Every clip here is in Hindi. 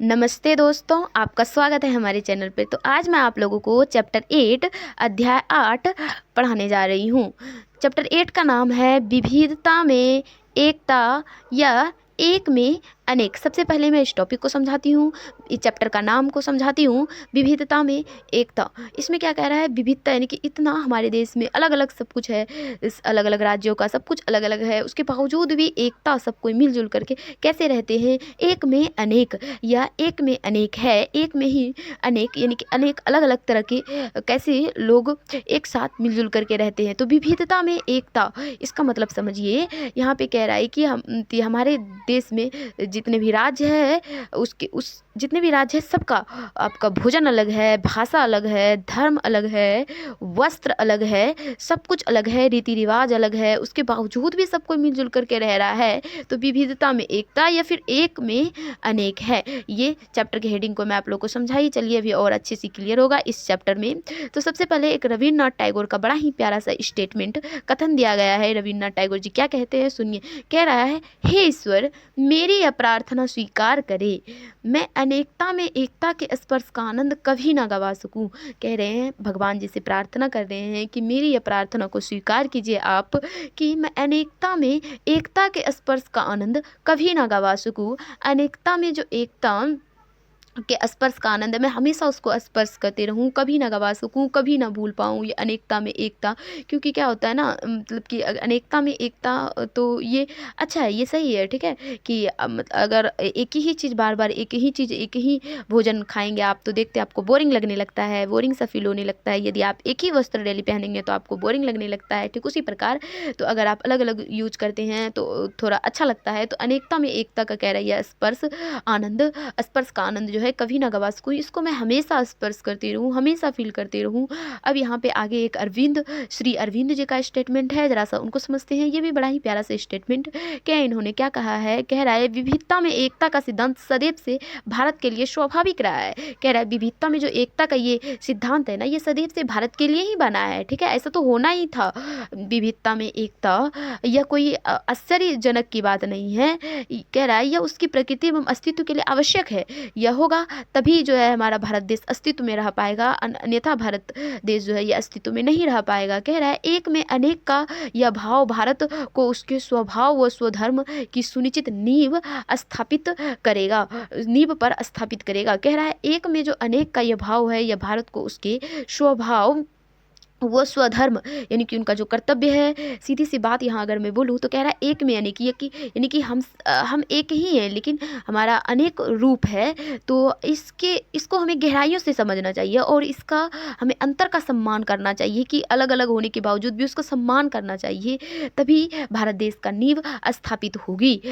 नमस्ते दोस्तों, आपका स्वागत है हमारे चैनल पे। तो आज मैं आप लोगों को चैप्टर 8 अध्याय 8 पढ़ाने जा रही हूँ। चैप्टर 8 का नाम है विविधता में एकता या एक में अनेक। सबसे पहले मैं इस टॉपिक को समझाती हूँ, इस चैप्टर का नाम को समझाती हूँ, विविधता में एकता। इसमें क्या कह रहा है, विविधता यानी कि इतना हमारे देश में अलग अलग सब कुछ है, इस अलग अलग राज्यों का सब कुछ अलग अलग है, उसके बावजूद भी एकता, सब कोई मिलजुल करके कैसे रहते हैं। एक में अनेक या एक में अनेक है, एक में ही अनेक यानी कि अनेक अलग अलग तरह के कैसे लोग एक साथ मिलजुल करके रहते हैं। तो विविधता में एकता, इसका मतलब समझिए, यहाँ पे कह रहा है कि हमारे देश में जितने भी राज्य है, उसके उस जितने भी राज्य है सबका आपका भोजन अलग है, भाषा अलग है, धर्म अलग है, वस्त्र अलग है, सब कुछ अलग है, रीति रिवाज अलग है, उसके बावजूद भी सब कोई मिलजुल करके रह रहा है। तो विविधता में एकता या फिर एक में अनेक है। ये चैप्टर के हेडिंग को मैं आप लोग को समझाई, चलिए अभी और अच्छे से क्लियर होगा इस चैप्टर में। तो सबसे पहले एक रविन्द्रनाथ टैगोर का बड़ा ही प्यारा सा स्टेटमेंट, कथन दिया गया है। रविन्द्रनाथ टैगोर जी क्या कहते हैं सुनिए। कह रहा है, हे ईश्वर, मेरी यह प्रार्थना स्वीकार करे, मैं अनेकता में एकता के स्पर्श का आनंद कभी ना गवा सकूं। कह रहे हैं, भगवान जी से प्रार्थना कर रहे हैं कि मेरी यह प्रार्थना को स्वीकार कीजिए आप, कि मैं अनेकता में एकता के स्पर्श का आनंद कभी ना गवा सकूं। अनेकता में जो एकता के स्पर्श का आनंद है, मैं हमेशा उसको स्पर्श करते रहूं, कभी ना गवा सकूं, कभी ना भूल पाऊं ये अनेकता में एकता। क्योंकि क्या होता है ना, मतलब कि अनेकता में एकता, तो ये अच्छा है, ये सही है, ठीक है कि अगर एक ही चीज़ बार बार एक ही चीज़ एक ही भोजन खाएंगे आप, तो देखते आपको बोरिंग लगने लगता है, बोरिंग सा फील होने लगता है। यदि आप एक ही वस्त्र डेली पहनेंगे तो आपको बोरिंग लगने लगता है। ठीक उसी प्रकार तो अगर आप अलग अलग यूज करते हैं तो थोड़ा अच्छा लगता है। तो अनेकता में एकता का कह रहा है यह स्पर्श का आनंद जो है कभी ना गवा सकूं, इसको मैं हमेशा स्पर्श करती रहूं, हमेशा फील करती रहूं। अब यहाँ पे आगे एक श्री अरविंद जी का स्टेटमेंट है, जरा सा उनको समझते हैं। ये भी बड़ा ही प्यारा सा स्टेटमेंट, क्या इन्होंने क्या कहा है। कह रहा है, विविधता में एकता का सिद्धांत सदैव से भारत के लिए स्वाभाविक रहा है। कह रहा है, विविधता में जो एकता का ये सिद्धांत है ना, ये सदैव से भारत के लिए ही बना है। ठीक है, ऐसा तो होना ही था। विविधता में एकता यह कोई आश्चर्यजनक की बात नहीं है। कह रहा है, यह उसकी प्रकृति एवं अस्तित्व के लिए आवश्यक है। यह होगा तभी जो है हमारा भारत देश अस्तित्व में रह पाएगा, अन्यथा भारत देश जो है ये अस्तित्व में नहीं रह पाएगा। कह रहा है, एक में अनेक का यह भाव भारत को उसके स्वभाव व स्वधर्म की सुनिश्चित नींव पर स्थापित करेगा। कह रहा है, एक में जो अनेक का यह भाव है, यह भारत को उसके स्वभाव वो स्वधर्म यानी कि उनका जो कर्तव्य है, सीधी सी बात यहाँ अगर मैं बोलूँ तो कह रहा है, एक में यानी कि हम एक ही हैं लेकिन हमारा अनेक रूप है। तो इसको हमें गहराइयों से समझना चाहिए और इसका हमें अंतर का सम्मान करना चाहिए कि अलग अलग होने के बावजूद भी उसका सम्मान करना चाहिए। तभी भारत देश का नींव स्थापित होगी,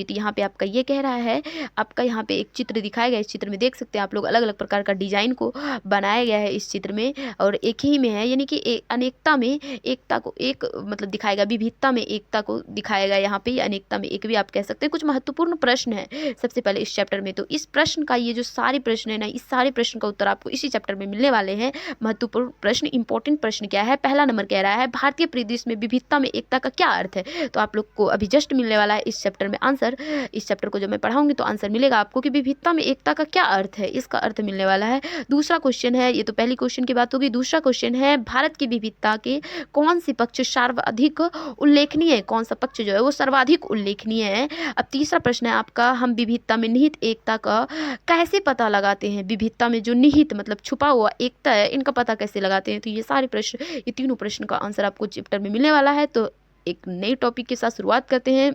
तो यहाँ पे आपका ये कह रहा है, आपका यहाँ पे एक चित्र दिखाया गया, इस चित्र में देख सकते हैं आप लोग, अलग अलग प्रकार का डिजाइन को बनाया गया है इस चित्र में, और एक ही में है, यानी कि अनेकता में एकता को एक मतलब दिखाएगा, विविधता में एकता को दिखाएगा। यहाँ पे अनेकता में एक भी आप कह सकते हैं। कुछ महत्वपूर्ण प्रश्न है सबसे पहले इस चैप्टर में, तो इस प्रश्न का, ये जो सारे प्रश्न है ना, इस सारे प्रश्न का उत्तर आपको इसी चैप्टर में मिलने वाले हैं। महत्वपूर्ण प्रश्न, इंपॉर्टेंट प्रश्न क्या है। पहला नंबर कह रहा है, भारतीय परिदृश्य में विविधता में एकता का क्या अर्थ है। तो आप लोग को अभी जस्ट मिलने वाला है इस चैप्टर में आंसर। इस चैप्टर को जब मैं पढ़ाऊंगी तो आंसर मिलेगा आपको कि विविधता में एकता का क्या अर्थ है, इसका अर्थ मिलने वाला है। दूसरा क्वेश्चन है, ये तो पहली क्वेश्चन की बात होगी। दूसरा क्वेश्चन है, भारत की विविधता के कौन से पक्ष सर्वाधिक उल्लेखनीय है, कौन सा पक्ष जो है वो सर्वाधिक उल्लेखनीय है। अब तीसरा प्रश्न है आपका, हम विविधता में निहित एकता का कैसे पता लगाते हैं। विविधता में जो निहित मतलब छुपा हुआ एकता है, इनका पता कैसे लगाते हैं। तो ये सारे प्रश्न, ये तीनों प्रश्न का आंसर आपको चैप्टर में मिलने वाला है। तो एक नए टॉपिक के साथ शुरुआत करते हैं।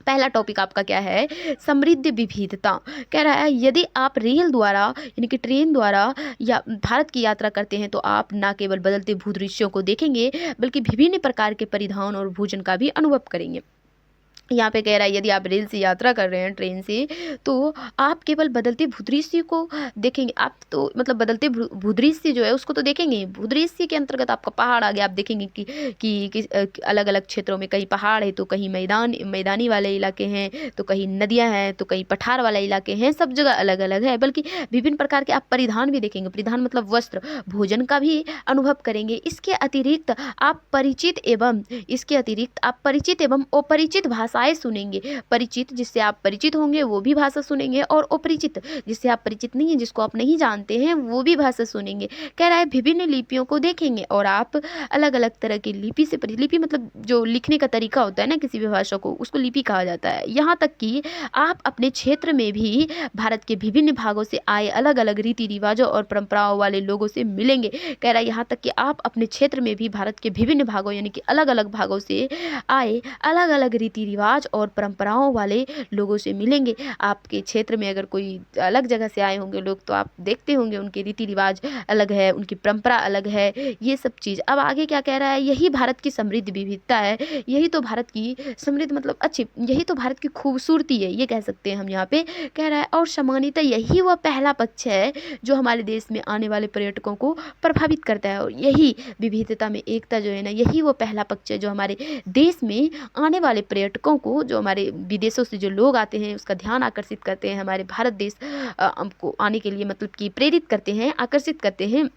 पहला टॉपिक आपका क्या है, समृद्ध विविधता। कह रहा है, यदि आप रेल द्वारा यानी कि ट्रेन द्वारा या भारत की यात्रा करते हैं तो आप न केवल बदलते भूदृश्यों को देखेंगे बल्कि विभिन्न प्रकार के परिधान और भोजन का भी अनुभव करेंगे। यहाँ पे कह रहा है, यदि आप रेल से यात्रा कर रहे हैं, ट्रेन से, तो आप केवल बदलते भूदृश्य को देखेंगे। आप तो मतलब बदलते भूदृश्य जो है उसको तो देखेंगे। भूदृश्य के अंतर्गत आपका पहाड़ आ गया, आप देखेंगे कि अलग अलग क्षेत्रों में कहीं पहाड़ है तो कहीं मैदानी वाले इलाके हैं, तो कहीं नदियाँ हैं, तो कहीं पठार वाले इलाके हैं, सब जगह अलग अलग है। बल्कि विभिन्न प्रकार के आप परिधान भी देखेंगे, परिधान मतलब वस्त्र, भोजन का भी अनुभव करेंगे। इसके अतिरिक्त आप परिचित एवं अपरिचित भाषा भाषाएं सुनेंगे। परिचित, जिससे आप परिचित होंगे वो भी भाषा सुनेंगे, और अपरिचित, जिससे आप परिचित नहीं है, जिसको आप नहीं जानते हैं, वो भी भाषा सुनेंगे। कह रहा है विभिन्न लिपियों को देखेंगे और आप अलग अलग तरह की लिपि से लिपि मतलब जो लिखने का तरीका होता है ना किसी भी भाषा को, उसको लिपि कहा जाता है। यहाँ तक कि आप अपने क्षेत्र में भी भारत के विभिन्न भागों से आए अलग अलग रीति रिवाजों और परंपराओं वाले लोगों से मिलेंगे। कह रहा है यहाँ तक कि आप अपने क्षेत्र में भी भारत के विभिन्न भागों यानी कि अलग अलग भागों से आए अलग अलग रीति रिवाज और परंपराओं वाले लोगों से मिलेंगे। आपके क्षेत्र में अगर कोई अलग जगह से आए होंगे लोग, तो आप देखते होंगे उनके रीति रिवाज अलग है, उनकी परंपरा अलग है, ये सब चीज़। अब आगे क्या कह रहा है, यही भारत की समृद्ध विविधता है, यही तो भारत की समृद्ध मतलब अच्छी, यही तो भारत की खूबसूरती है, ये कह सकते हैं हम यहाँ पे। कह रहा है और सामान्यतः यही वह पहला पक्ष है जो हमारे देश में आने वाले पर्यटकों को प्रभावित करता है, और यही विविधता में एकता जो है ना, यही वो पहला पक्ष है जो हमारे देश में आने वाले पर्यटकों को, जो हमारे विदेशों से जो लोग आते हैं उसका ध्यान आकर्षित करते हैं, हमारे भारत देश को आने के लिए मतलब कि प्रेरित करते हैं, आकर्षित करते हैं,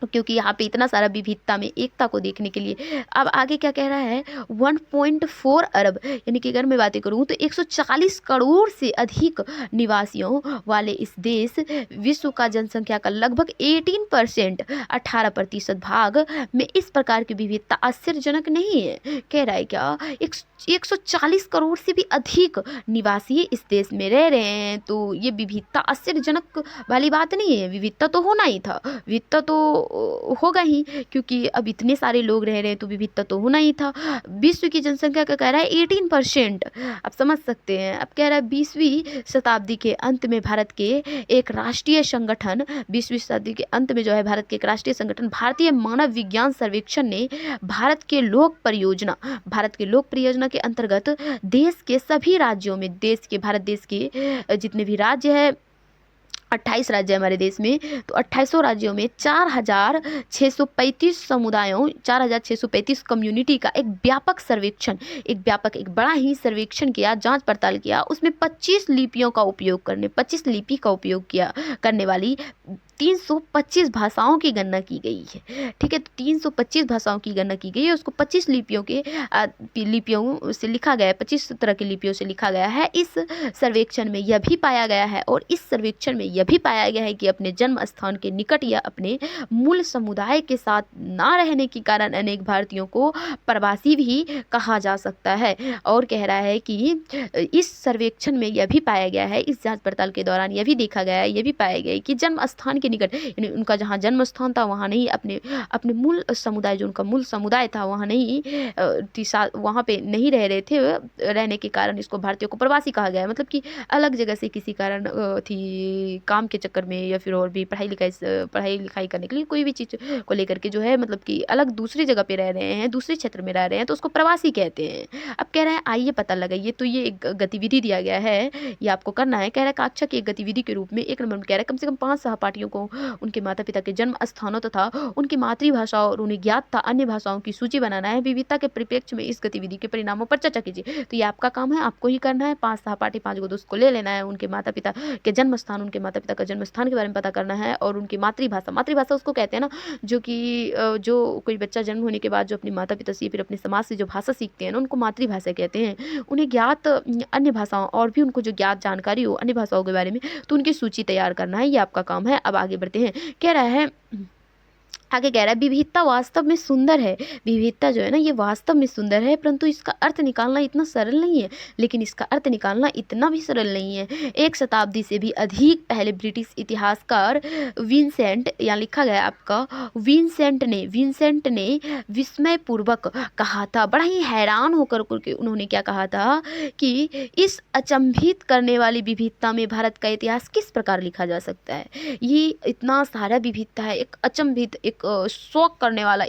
क्योंकि यहाँ पे इतना सारा विविधता में एकता को देखने के लिए। अब आगे क्या कह रहा है, 1.4 अरब यानी कि अगर मैं बातें करूँ तो 140 करोड़ से अधिक निवासियों वाले इस देश विश्व का जनसंख्या का लगभग 18% 18% भाग में इस प्रकार की विविधता आश्चर्यजनक नहीं है। कह रहा है क्या 140 करोड़ से भी अधिक निवासी इस देश में रह रहे हैं, तो ये विविधता आश्चर्यजनक वाली बात नहीं है। विविधता तो होना ही था, विविधता तो होगा ही, क्योंकि अब इतने सारे लोग रह रहे हैं तो विविधता तो होना ही था। विश्व की जनसंख्या का कह रहा है 18%, आप समझ सकते हैं। अब कह रहा है 20वीं शताब्दी के अंत में भारत के एक राष्ट्रीय संगठन 20वीं शताब्दी के अंत में जो है भारत के एक राष्ट्रीय संगठन भारतीय मानव विज्ञान सर्वेक्षण ने भारत के लोक परियोजना के अंतर्गत देश के सभी राज्यों में, भारत देश के जितने भी राज्य है, 28 राज्य है हमारे देश में, तो 28 राज्यों में 4635 समुदायों, 4635 कम्युनिटी का एक व्यापक सर्वेक्षण, एक बड़ा ही सर्वेक्षण किया, जांच पड़ताल किया। उसमें 25 लिपियों का उपयोग 25 लिपि का उपयोग करने वाली 325 भाषाओं की गणना की गई है। ठीक है, तो 325 भाषाओं की गणना की गई है, उसको 25 लिपियों से लिखा गया है, 25 तरह की लिपियों से लिखा गया है। इस सर्वेक्षण में यह भी पाया गया है, और इस सर्वेक्षण में यह भी पाया गया है कि अपने जन्म स्थान के निकट या अपने मूल समुदाय के साथ ना रहने के कारण अनेक भारतीयों को प्रवासी भी कहा जा सकता है। और कह रहा है कि इस सर्वेक्षण में यह भी पाया गया है, इस जांच पड़ताल के दौरान यह भी देखा गया है, यह भी पाया गया है कि जन्म स्थान के निकट, यानी उनका जहाँ जन्म स्थान था वहाँ नहीं, अपने मूल समुदाय, जो उनका मूल समुदाय था वहाँ नहीं, वहाँ पे नहीं रह रहे थे, रहने के कारण इसको भारतीयों को प्रवासी कहा गया है। मतलब कि अलग जगह से किसी कारण थी, काम के चक्कर में या फिर और भी पढ़ाई लिखाई करने के लिए, कोई भी चीज़ को लेकर के जो है मतलब कि अलग दूसरी जगह पे रह रहे हैं, दूसरे क्षेत्र में रह रहे हैं, तो उसको प्रवासी कहते हैं। अब कह रहा है आइए पता लगाइए, तो ये एक गतिविधि दिया गया है, ये आपको करना है। कह रहा है कक्षा की एक गतिविधि के रूप में 1 नंबर में कह रहा है कम से कम 5 सहपाठियों को उनके माता पिता के जन्म स्थानों तथा उनकी मातृभाषा और उन्हें ज्ञात था अन्य भाषाओं की सूची बनाना है। विविधता के परिप्रेक्ष्य में इस गतिविधि के परिणामों पर चर्चा कीजिए। तो ये आपका काम है, आपको ही करना है। 5 सहपाठी, 5 को दोस्त को ले लेना है, उनके माता पिता के जन्म स्थान, उनके माता पिता का जन्म स्थान के बारे में पता करना है, और उनकी मातृभाषा उसको कहते हैं ना, जो कोई बच्चा जन्म होने के बाद जो अपने माता पिता से फिर अपने समाज से जो भाषा सीखते हैं ना, उनको मातृभाषा कहते हैं। उन्हें ज्ञात अन्य भाषाओं और भी उनको जो ज्ञात जानकारी हो अन्य भाषाओं के बारे में, तो उनकी सूची तैयार करना है, ये आपका काम है। अब आगे बढ़ते हैं। कह रहा है आगे कह रहा है विविधता वास्तव में सुंदर है। विविधता जो है ना, ये वास्तव में सुंदर है, परंतु इसका अर्थ निकालना इतना सरल नहीं है। लेकिन इसका अर्थ निकालना इतना भी सरल नहीं है। 1 शताब्दी से भी अधिक पहले ब्रिटिश इतिहासकार विंसेंट, यहाँ लिखा गया आपका, विंसेंट ने विस्मयपूर्वक कहा था, बड़ा ही हैरान होकर के उन्होंने क्या कहा था कि इस अचंभित करने वाली विविधता में भारत का इतिहास किस प्रकार लिखा जा सकता है। ये इतना सारा विविधता है, एक अचंभित, एक शौक करने वाला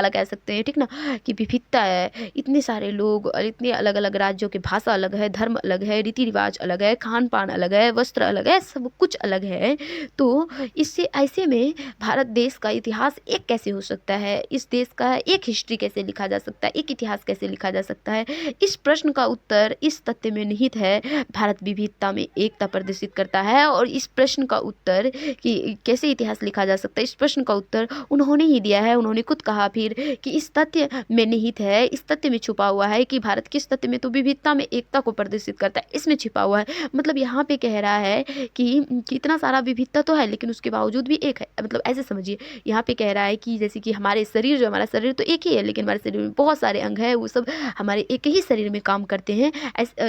कह सकते हैं, ठीक ना, कि विविधता है, इतने सारे लोग और इतने अलग अलग राज्यों की भाषा अलग है, धर्म अलग है, रीति रिवाज अलग है, खान पान अलग है, वस्त्र अलग है, सब कुछ अलग है। तो इससे ऐसे में भारत देश का इतिहास एक कैसे हो सकता है, इस देश का एक हिस्ट्री कैसे लिखा जा सकता है, एक इतिहास कैसे लिखा जा सकता है। इस प्रश्न का उत्तर इस तथ्य में निहित है, भारत विविधता में एकता प्रदर्शित करता है। और इस प्रश्न का उत्तर कि कैसे इतिहास लिखा जा सकता है, इस प्रश्न का उत्तर उन्होंने ही दिया है। उन्होंने खुद कहा फिर कि इस तथ्य में निहित है, इस तथ्य में छुपा हुआ है कि भारत किस तथ्य में, तो विविधता में एकता को प्रदर्शित करता है, इसमें छिपा हुआ है। मतलब यहाँ पे कह रहा है कि इतना सारा विविधता तो है लेकिन उसके बावजूद भी एक है। मतलब ऐसे समझिए, यहाँ पे कह रहा है कि जैसे कि हमारे शरीर, जो हमारा शरीर तो एक ही है लेकिन हमारे शरीर में बहुत सारे अंग हैं, वो सब हमारे एक ही शरीर में काम करते हैं।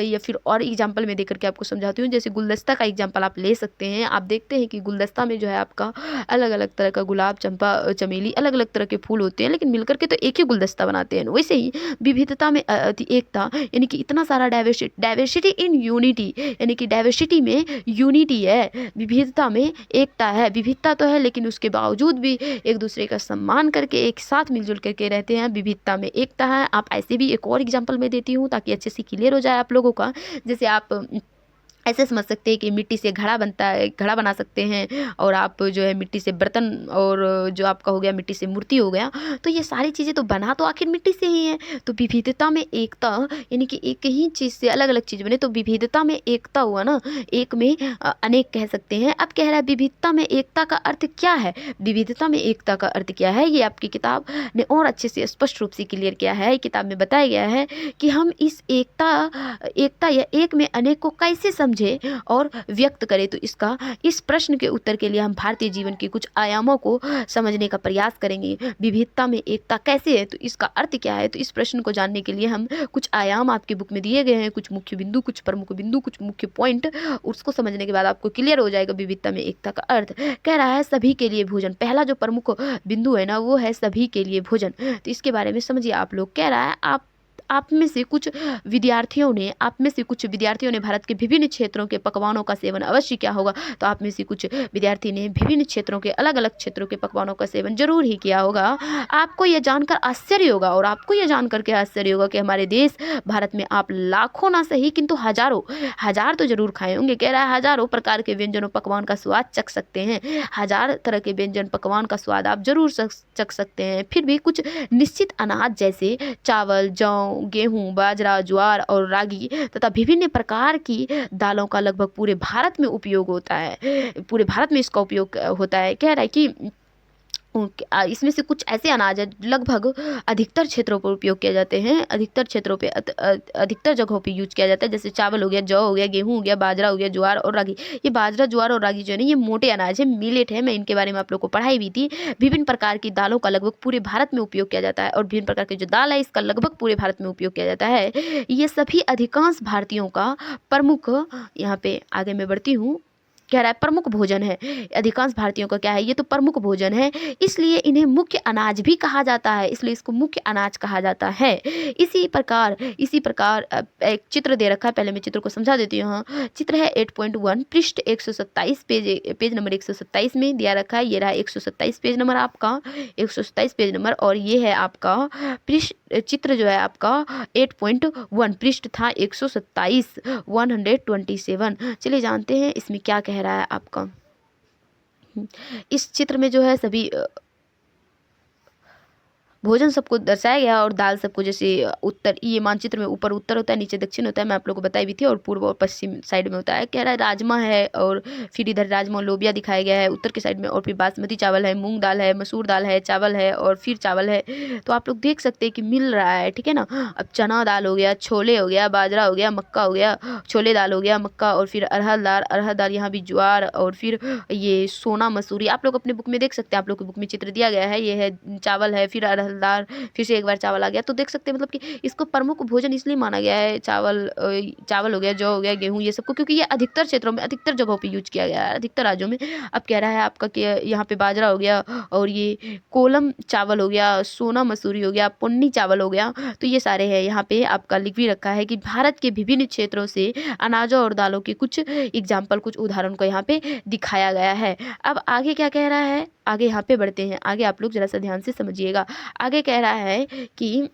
या फिर और एग्जाम्पल में देकर के आपको समझाती हूँ। जैसे गुलदस्ता का एग्जाम्पल आप ले सकते हैं। आप देखते हैं कि गुलदस्ता में जो है आपका अलग अलग तरह का गुलाब, चंपा, चमेली, अलग अलग तरह के फूल होते हैं लेकिन मिलकर के तो एक ही गुलदस्ता बनाते हैं। वैसे ही विविधता में एकता, यानी कि इतना सारा डाइवर्सिटी इन यूनिटी, यानी कि डाइवर्सिटी में यूनिटी है, विविधता में एकता है। विविधता तो है लेकिन उसके बावजूद भी एक दूसरे का सम्मान करके एक साथ मिलजुल करके रहते हैं, विविधता में एकता है। आप ऐसे भी एक और एग्जाम्पल मैं देती हूँ ताकि अच्छे से क्लियर हो जाए आप लोगों का। जैसे आप ऐसे समझ सकते हैं कि मिट्टी से घड़ा बनता है, घड़ा बना सकते हैं, और आप जो है मिट्टी से बर्तन, और जो आपका हो गया मिट्टी से मूर्ति हो गया, तो ये सारी चीज़ें तो बना तो आखिर मिट्टी से ही है। तो विविधता में एकता, यानी कि एक ही चीज़ से अलग अलग चीज़ बने, तो विविधता में एकता हुआ ना, एक में अनेक कह सकते हैं। अब कह रहा है विविधता में एकता का अर्थ क्या है, विविधता में एकता का अर्थ क्या है, ये आपकी किताब ने और अच्छे से स्पष्ट रूप से क्लियर किया है। किताब में बताया गया है कि हम इस एकता या एक में अनेक को कैसे समझे और व्यक्त करें। तो इस प्रश्न के उत्तर के लिए हम भारतीय जीवन के कुछ आयामों को समझने का प्रयास करेंगे। विविधता में एकता कैसे है, तो इसका अर्थ क्या है, तो इस प्रश्न को जानने के लिए हम कुछ आयाम आपकी बुक में दिए गए हैं, कुछ मुख्य बिंदु, कुछ प्रमुख बिंदु, कुछ मुख्य पॉइंट, उसको समझने के बाद आपको क्लियर हो जाएगा विविधता में एकता का अर्थ। कह रहा है सभी के लिए भोजन, पहला जो प्रमुख बिंदु है ना वो है सभी के लिए भोजन। तो इसके बारे में समझिए आप लोग। कह रहा है आप में से कुछ विद्यार्थियों ने भारत के विभिन्न क्षेत्रों के पकवानों का सेवन अवश्य किया होगा। तो आप में से कुछ विद्यार्थी ने विभिन्न क्षेत्रों के, अलग अलग क्षेत्रों के पकवानों का सेवन जरूर ही किया होगा। आपको यह जानकर आश्चर्य होगा, और आपको यह जानकर के आश्चर्य होगा कि हमारे देश भारत में आप लाखों ना सही किंतु हजार तो जरूर खाए होंगे। कह रहा है हजारों प्रकार के व्यंजनों पकवान का स्वाद चख सकते हैं, 1000 तरह के व्यंजन पकवान का स्वाद आप जरूर चख सकते हैं। फिर भी कुछ निश्चित अनाज जैसे चावल, जौ, गेहूं, बाजरा, ज्वार और रागी तथा विभिन्न प्रकार की दालों का लगभग पूरे भारत में उपयोग होता है, पूरे भारत में इसका उपयोग होता है। कह रहा है कि इसमें से कुछ ऐसे अनाज है लगभग अधिकतर क्षेत्रों पर उपयोग किए जाते हैं, अधिकतर क्षेत्रों पे अधिकतर जगहों पे यूज किया जाता है। जैसे चावल हो गया, जौ हो गया, गेहूं हो गया, बाजरा हो गया, ज्वार और रागी। ये बाजरा, ज्वार और रागी जो है ना, ये मोटे अनाज है, मिलेट है। मैं इनके बारे में आप लोग को पढ़ाई भी थी। विभिन्न प्रकार की दालों का लगभग पूरे भारत में उपयोग किया जाता है, और विभिन्न प्रकार की जो दाल है इसका लगभग पूरे भारत में उपयोग किया जाता है। ये सभी अधिकांश भारतीयों का प्रमुख, यहाँ पे आगे मैं बढ़ती हूँ, कह रहा है प्रमुख भोजन है। अधिकांश भारतीयों का क्या है, ये तो प्रमुख भोजन है, इसलिए इन्हें मुख्य अनाज भी कहा जाता है, इसलिए इसको मुख्य अनाज कहा जाता है। इसी प्रकार एक चित्र दे रखा है, पहले मैं चित्र को समझा देती हूँ। हाँ, चित्र है 8.1, पृष्ठ 127, पेज नंबर 127 में दिया रखा है। ये रहा 127 पेज नंबर आपका, 127 पेज नंबर, और ये है आपका पृष्ठ, चित्र जो है आपका 8.1, पृष्ठ था 127, 127। चलिए जानते हैं इसमें क्या कह रहा है आपका। इस चित्र में जो है सभी भोजन सबको दर्शाया गया, और दाल सबको, जैसे उत्तर, ये मानचित्र में ऊपर उत्तर होता है, नीचे दक्षिण होता है, मैं आप लोगों को बताई भी थी, और पूर्व और पश्चिम साइड में होता है। कह रहा है राजमा है, और फिर इधर राजमा लोबिया दिखाया गया है उत्तर के साइड में, और फिर बासमती चावल है, मूंग दाल है, मसूर दाल है, चावल है, और फिर चावल है। तो आप लोग देख सकते हैं कि मिल रहा है, ठीक है ना। अब चना दाल हो गया, छोले हो गया, बाजरा हो गया, मक्का हो गया, छोले दाल हो गया, मक्का, और फिर अरहर दाल, यहाँ भी ज्वार, और फिर ये सोना मसूरी। आप लोग अपने बुक में देख सकते हैं, आप लोग की बुक में चित्र दिया गया है, ये है चावल है, फिर अरहर दाल, फिर से एक बार चावल आ गया। तो देख सकते हैं मतलब कि इसको प्रमुख भोजन इसलिए माना गया है, चावल हो गया, जौ हो गया, गेहूं, ये सबको, क्योंकि ये अधिकतर क्षेत्रों में, अधिकतर जगहों पे यूज किया गया है, अधिकतर राज्यों में। अब कह रहा है आपका कि यहाँ पे बाजरा हो गया, और ये कोलम चावल हो गया, सोना मसूरी हो गया, पुन्नी चावल हो गया। तो ये सारे हैं, यहाँ पे आपका लिख भी रखा है कि भारत के विभिन्न क्षेत्रों से अनाजों और दालों के कुछ एग्जाम्पल, कुछ उदाहरण को यहाँ पे दिखाया गया है। अब आगे क्या कह रहा है, आगे यहाँ पे बढ़ते हैं, आगे आप लोग जरा सा ध्यान से समझिएगा। आगे कह रहा है कि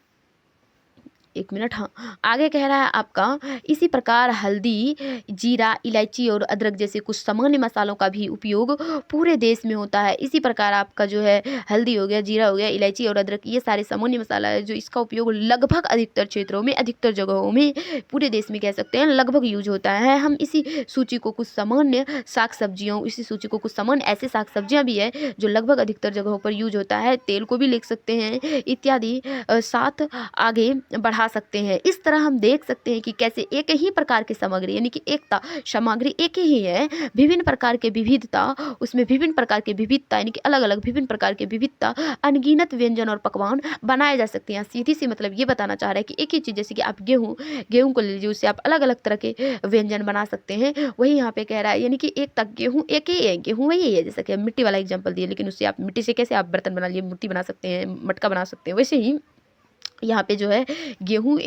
एक मिनट, हाँ। आगे कह रहा है आपका, इसी प्रकार हल्दी, जीरा, इलायची और अदरक जैसे कुछ सामान्य मसालों का भी उपयोग पूरे देश में होता है। इसी प्रकार आपका जो है हल्दी हो गया, जीरा हो गया, इलायची और अदरक, ये सारे सामान्य मसाला है जो इसका उपयोग लगभग अधिकतर क्षेत्रों में, अधिकतर जगहों में, पूरे देश में कह सकते हैं लगभग यूज होता है। हम इसी सूची को कुछ सामान्य साग सब्जियों, इसी सूची को कुछ सामान्य ऐसे साग सब्जियां भी है जो लगभग अधिकतर जगहों पर यूज होता है। तेल को भी लिख सकते हैं इत्यादि, साथ आगे बढ़ा सकते हैं। इस तरह हम देख सकते हैं कि कैसे एक ही प्रकार की सामग्री यानी कि एकता, सामग्री एक ही है, विभिन्न प्रकार के विविधता, उसमें विभिन्न प्रकार की विविधता यानी कि अलग अलग विभिन्न प्रकार की विविधता, अनगिनत व्यंजन और पकवान बनाए जा सकते हैं। सीधी सी मतलब ये बताना चाह रहा है कि एक ही चीज़, जैसे कि आप गेहूं को ले लीजिए, उससे आप अलग अलग तरह के व्यंजन बना सकते हैं। वही यहाँ पे कह रहा है, यानी कि एक तक गेहूं एक ही है, गेहूं वही है। जैसे कि मिट्टी वाला एग्जाम्पल दिए, लेकिन उससे आप मिट्टी से कैसे आप बर्तन बना लिए, मूर्ति बना सकते हैं, मटका बना सकते हैं। वैसे ही यहाँ पे जो है गेहूँ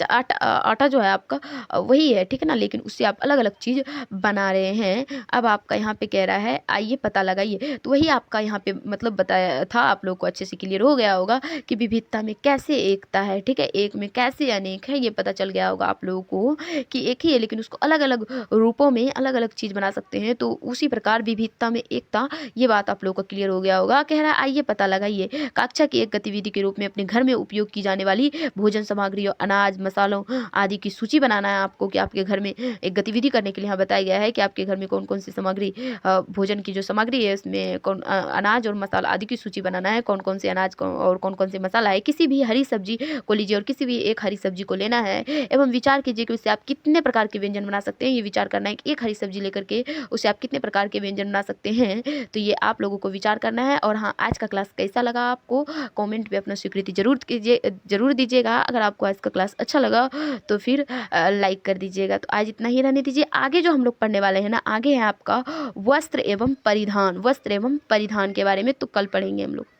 आटा जो है आपका वही है, ठीक है ना, लेकिन उससे आप अलग अलग चीज़ बना रहे हैं। अब आपका यहाँ पे कह रहा है आइए पता लगाइए, तो वही आपका यहाँ पे मतलब बताया था, आप लोग को अच्छे से क्लियर हो गया होगा कि विविधता में कैसे एकता है, ठीक है, एक में कैसे अनेक है, ये पता चल गया होगा आप लोगों को कि एक ही है लेकिन उसको अलग अलग रूपों में अलग अलग चीज़ बना सकते हैं। तो उसी प्रकार विविधता में एकता, ये बात आप लोगों को क्लियर हो गया होगा। कह रहा है आइए पता लगाइए, कक्षा की एक गतिविधि के रूप में अपने घर में उपयोग की जाने वाली भोजन सामग्री और अनाज, मसालों आदि की सूची बनाना है आपको, कि आपके घर में एक गतिविधि करने के लिए यहाँ बताया गया है कि आपके घर में कौन कौन सी सामग्री, भोजन की जो सामग्री है उसमें कौन अनाज और मसाला आदि की सूची बनाना है, कौन कौन से अनाज और कौन कौन से मसाला है। किसी भी हरी सब्जी को लीजिए और किसी भी एक हरी सब्जी को लेना है एवं विचार कीजिए कि उससे आप कितने प्रकार के व्यंजन बना सकते हैं। ये विचार करना है कि एक हरी सब्जी लेकर के उससे आप कितने प्रकार के व्यंजन बना सकते हैं, तो ये आप लोगों को विचार करना है। और हाँ, आज का क्लास कैसा लगा आपको, कमेंट पे अपना स्वीकृति जरूर दीजिएगा। अगर आपको आज का क्लास अच्छा लगा तो फिर लाइक कर दीजिएगा। तो आज इतना ही रहने दीजिए। आगे जो हम लोग पढ़ने वाले हैं ना, आगे है आपका वस्त्र एवं परिधान, वस्त्र एवं परिधान के बारे में, तो कल पढ़ेंगे हम लोग।